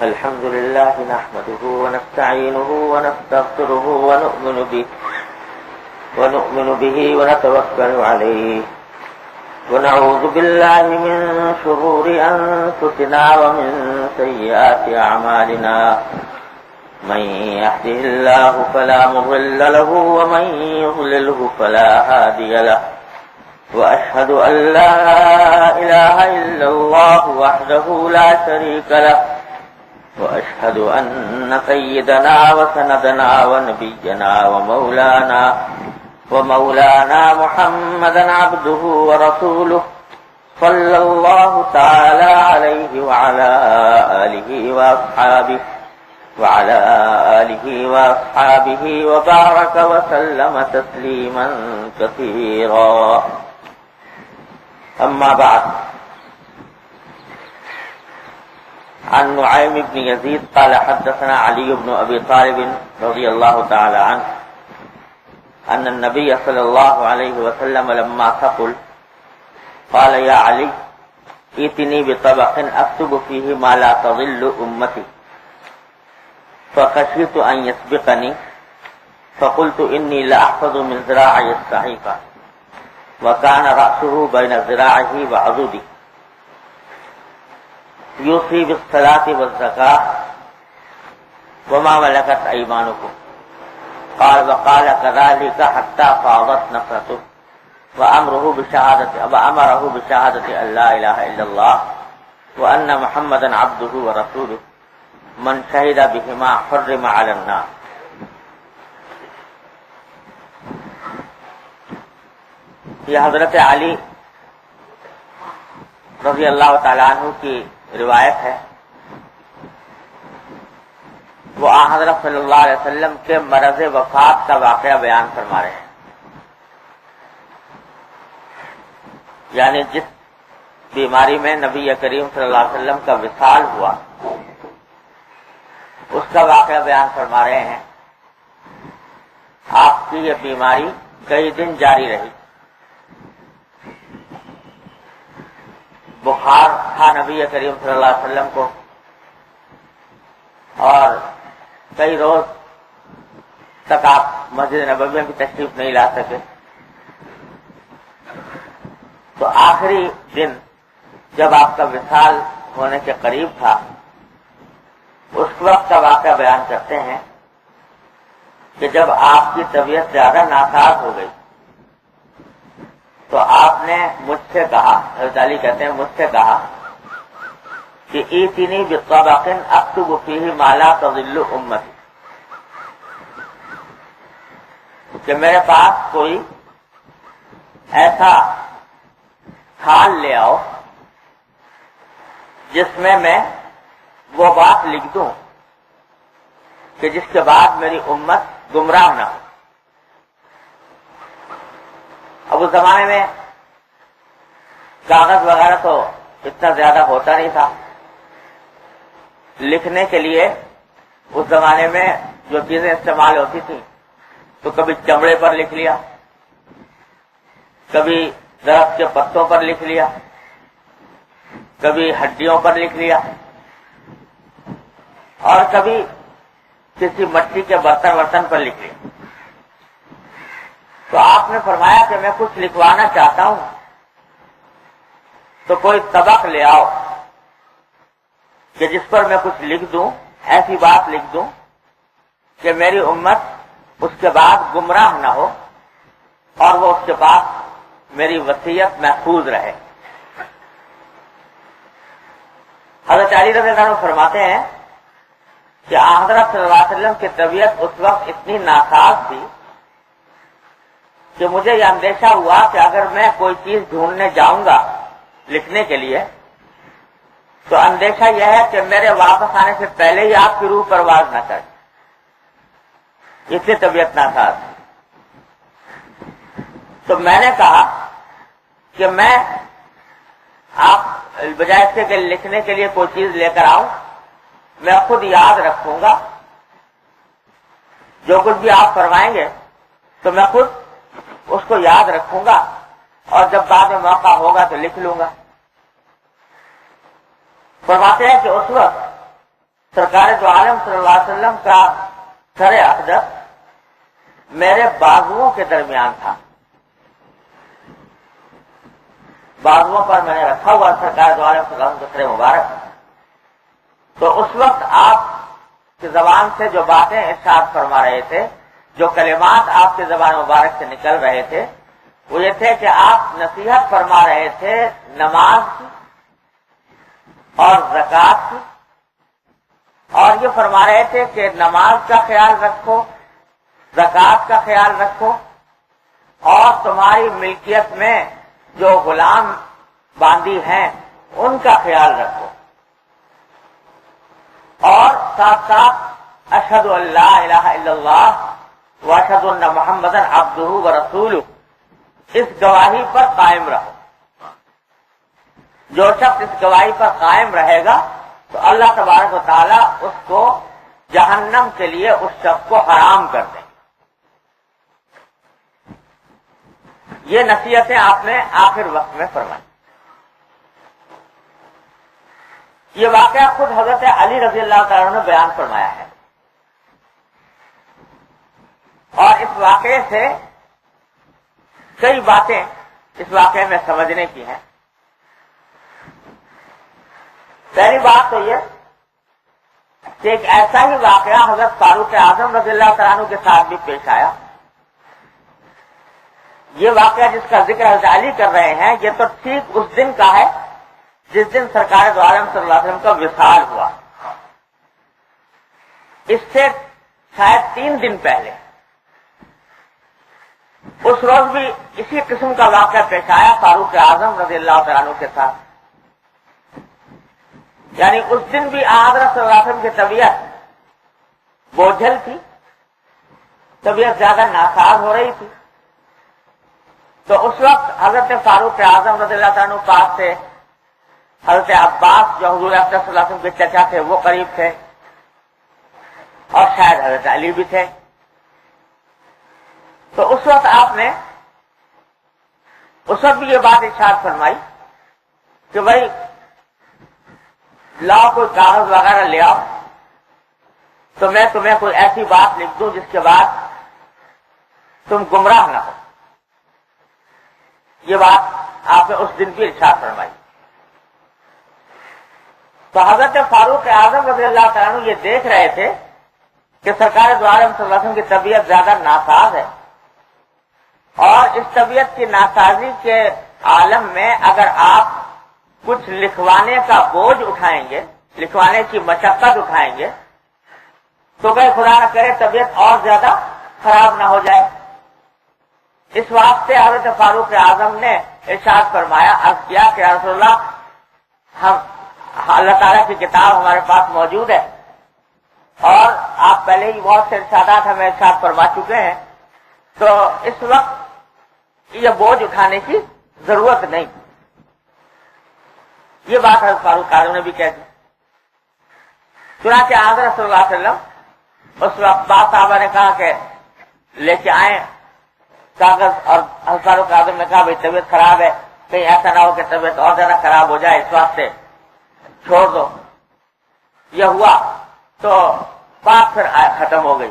الحمد لله نحمده ونستعينه ونستغفره ونؤمن به ونتوكل عليه ونعوذ بالله من شرور أنفسنا ومن سيئات أعمالنا من يهده الله فلا مضل له ومن يضلله فلا هادي له وأشهد أن لا إله إلا الله وحده لا شريك له وأشهد أن سيدنا وسندنا ونبينا ومولانا محمدا عبده ورسوله صلى الله تعالى عليه وعلى آله وأصحابه وبارك وسلم تسليما كثيرا. أما بعد، عن نعيم بن يزيد قال حدثنا علي بن أبي طالب رضي الله تعالى عنه أن النبي صلى الله عليه وسلم لما ثقل قال يا علي ائتني بطبق أكتب فيه ما لا تضل أمتي، فخشيت أن يسبقني فقلت إني لأحفظ من ذراعي الصحيفة، وكان رأسه بين ذراعه وعضده يوصي بالصلاة والزكاة وما ملكت أيمانكم. قال وقال كذلك حتى فاضت نفسه وأمره بشهادة أن لا إله إلا الله وأن محمدا عبده ورسوله من شهد بهما حرم على النار. یہ حضرت علی رضی اللہ تعالیٰ عنہ کی روایت ہے. وہ حضرت صلی اللہ علیہ وسلم کے مرض وفات کا واقعہ بیان فرما رہے ہیں. یعنی جس بیماری میں نبی کریم صلی اللہ علیہ وسلم کا وصال ہوا اس کا واقعہ بیان فرما رہے ہیں. آپ کی یہ بیماری کئی دن جاری رہی. بخار تھا نبی کریم صلی اللہ علیہ وسلم کو اور کئی روز تک آپ مسجد نبوی میں تشریف نہیں لا سکے. تو آخری دن جب آپ کا وصال ہونے کے قریب تھا اس وقت کا واقعہ بیان کرتے ہیں کہ جب آپ کی طبیعت زیادہ ناساز ہو گئی تو آپ نے مجھ سے کہا، حضرت علی کہتے ہیں مجھ سے کہا کہ ایتنی بطبق اکتب فیہ ما لا تضل امتی، کہ میرے پاس کوئی ایسا تھال لے آؤ جس میں وہ بات لکھ دوں کہ جس کے بعد میری امت گمراہ نہ ہو. اب اس زمانے میں کاغذ وغیرہ تو اتنا زیادہ ہوتا نہیں تھا. لکھنے کے لیے اس زمانے میں جو چیزیں استعمال ہوتی تھیں تو کبھی چمڑے پر لکھ لیا، کبھی درخت کے پتوں پر لکھ لیا، کبھی ہڈیوں پر لکھ لیا اور کبھی کسی مٹی کے برتن پر لکھ لیا. تو آپ نے فرمایا کہ میں کچھ لکھوانا چاہتا ہوں تو کوئی طبق لے آؤ کہ جس پر میں کچھ لکھ دوں، ایسی بات لکھ دوں کہ میری امت اس کے بعد گمراہ نہ ہو اور وہ اس کے پاس میری وصیت محفوظ رہے. حضرت علی رضی اللہ عنہ فرماتے ہیں کہ حضرت صلی اللہ علیہ وسلم کی طبیعت اس وقت اتنی ناساز تھی کہ مجھے یہ اندیشہ ہوا کہ اگر میں کوئی چیز ڈھونڈنے جاؤں گا لکھنے کے لیے تو اندیشہ یہ ہے کہ میرے واپس آنے سے پہلے ہی آپ کی روح پرواز نہ کرے. اس سے طبیعت ناساز. تو میں نے کہا کہ میں آپ بجائے اس کے لکھنے کے لیے کوئی چیز لے کر آؤں، میں خود یاد رکھوں گا جو کچھ بھی آپ فرمائیں گے تو میں خود اس کو یاد رکھوں گا اور جب بعد میں موقع ہوگا تو لکھ لوں گا. فرماتے ہیں کہ اس وقت سرکار دو عالم صلی اللہ علیہ وسلم کا سر اقدس میرے بازوؤں کے درمیان تھا، بازوؤں پر میں نے رکھا ہوا سرکار دو عالم صلی اللہ علیہ وسلم کا سر مبارک. تو اس وقت آپ کی زبان سے جو باتیں ارشاد فرما رہے تھے، جو کلمات آپ کی زبان مبارک سے نکل رہے تھے، وہ یہ تھے کہ آپ نصیحت فرما رہے تھے نماز کی اور زکوٰۃ کی، اور یہ فرما رہے تھے کہ نماز کا خیال رکھو، زکوٰۃ کا خیال رکھو، اور تمہاری ملکیت میں جو غلام باندی ہیں ان کا خیال رکھو، اور ساتھ ساتھ اشہد ان لا الہ الا اللہ واشہد ان محمدا عبدہ ورسولہ، اس گواہی پر قائم رہو. جو شخص اس گواہی پر قائم رہے گا تو اللہ تبارک و تعالی اس کو جہنم کے لیے اس شخص کو حرام کر دیں. یہ نصیحتیں آپ نے آخر وقت میں فرمائی. یہ واقعہ خود حضرت علی رضی اللہ تعالیٰ نے بیان فرمایا ہے، اور اس واقعے سے کئی باتیں اس واقعے میں سمجھنے کی ہیں. پہلی بات تو یہ کہ ایک ایسا ہی واقعہ حضرت فاروق اعظم رضی اللہ تعالیٰ عنہ کے ساتھ بھی پیش آیا. یہ واقعہ جس کا ذکر حضرت علی کر رہے ہیں، یہ تو ٹھیک اس دن کا ہے جس دن سرکار دو عالم صلی اللہ علیہ وسلم کا وصال ہوا. اس سے شاید 3 دن پہلے اس روز بھی اسی قسم کا واقعہ پیش آیا فاروق اعظم رضی اللہ تعالیٰ عنہ کے ساتھ. یعنی اس دن بھی حضرت صلی اللہ علیہ وسلم کی طبیعت بوجھل تھی، طبیعت زیادہ ناساز ہو رہی تھی. تو اس وقت حضرت فاروق اعظم رضی اللہ تعالیٰ عنہ پاس سے حضرت عباس جو حضور صلی اللہ علیہ وسلم کے چچا تھے وہ قریب تھے، اور شاید حضرت علی بھی تھے. تو اس وقت آپ نے بھی یہ بات ارشاد فرمائی کہ بھائی لاؤ کوئی کاغذ وغیرہ لے آؤ تو میں تمہیں کوئی ایسی بات لکھ دوں جس کے بعد تم گمراہ نہ ہو. یہ بات آپ نے اس دن بھی ارشاد فرمائی. تو حضرت فاروق اعظم رضی اللہ تعالیٰ عنہ یہ دیکھ رہے تھے کہ سرکار دو عالم صلی اللہ علیہ وسلم کی طبیعت زیادہ ناساز ہے، اور اس طبیعت کی ناسازی کے عالم میں اگر آپ کچھ لکھوانے کا بوجھ اٹھائیں گے، لکھوانے کی مشقت اٹھائیں گے، تو کہ خدا نہ کرے طبیعت اور زیادہ خراب نہ ہو جائے. اس واسطے حضرت فاروق اعظم نے ارشاد فرمایا، عرض کیا کہ رسول اللہ، ہم اللہ تعالیٰ کی کتاب ہمارے پاس موجود ہے، اور آپ پہلے ہی بہت سے ارشادات ہمیں ارشاد فرما چکے ہیں، تو اس وقت یہ بوجھ اٹھانے کی ضرورت نہیں. یہ بات حضرت فاروق اعظم نے بھی کہہ دی. چنانچہ حضرت صلی اللہ علیہ وسلم اس وقت بعض صحابہ نے کہا کہ لے کے آئیں کاغذ، اور حضرت فاروق اعظم نے کہا بھائی طبیعت خراب ہے، کہیں ایسا نہ ہو کہ طبیعت اور زیادہ خراب ہو جائے، اس واسطے چھوڑ دو. یہ ہوا تو بات پھر ختم ہو گئی.